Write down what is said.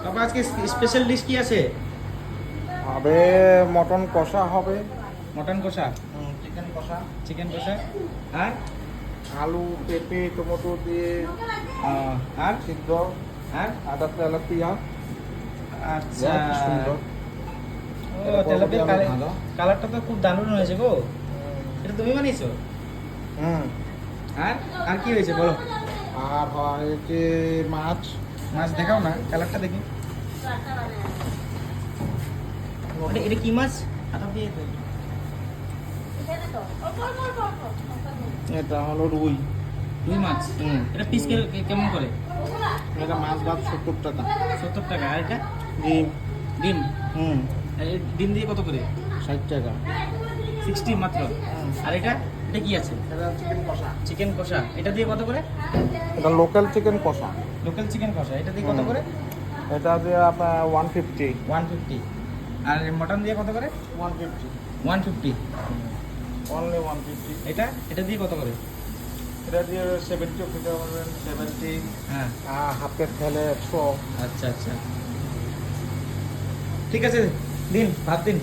বাবা আজকে special dish কি আছে? হবে মটন কষা হবে, মটন কষা, চিকেন কষা, চিকেন কষা, আর আলু পেঁপে টমেটো দিয়ে আর সিদ্ধ, আর আদা তেলাপিয়া। আচ্ছা। কি সুন্দর। ও এটা তেলাপিয়া পরবর্তী আলু ভাজা। কালারটা তো খুব দারুণ হয়েছে গো। এটা তুমি বানিয়েছো? হুম। আর আর কি হয়েছে বলো? আর হয়েছে মাছ। মাছ দেখাও না, কালারটা দেখি। এটা কি মাছ? হাতা দিয়ে দে। এটা হলো রুই। রুই মাছ। এটা পিস কেমন করে? এটা মাছ ভাত 70 টাকা। 70 টাকা। আর এটা ডিম। ডিম। হুম। এই ডিম দিয়ে কত করে? 60 টাকা। 60 মাত্র। আর এটা এটা কি আছে? এটা চিকেন কষা। চিকেন কষা। এটা দিয়ে কত করে? এটা লোকাল চিকেন কষা। লোকাল চিকেন কষা। এটা দিয়ে কত করে? এটা দিয়ে আপনার 150। 150। আর মটন দিয়ে কত করে? 150। 150। অনলি 150। এটা এটা দিয়ে কত করে? এটা দিয়ে 70 খেতে পারবেন, 70। হ্যাঁ। হাফ প্লেট খেলে 100। আচ্ছা আচ্ছা, ঠিক আছে, দিন ভাত দিন।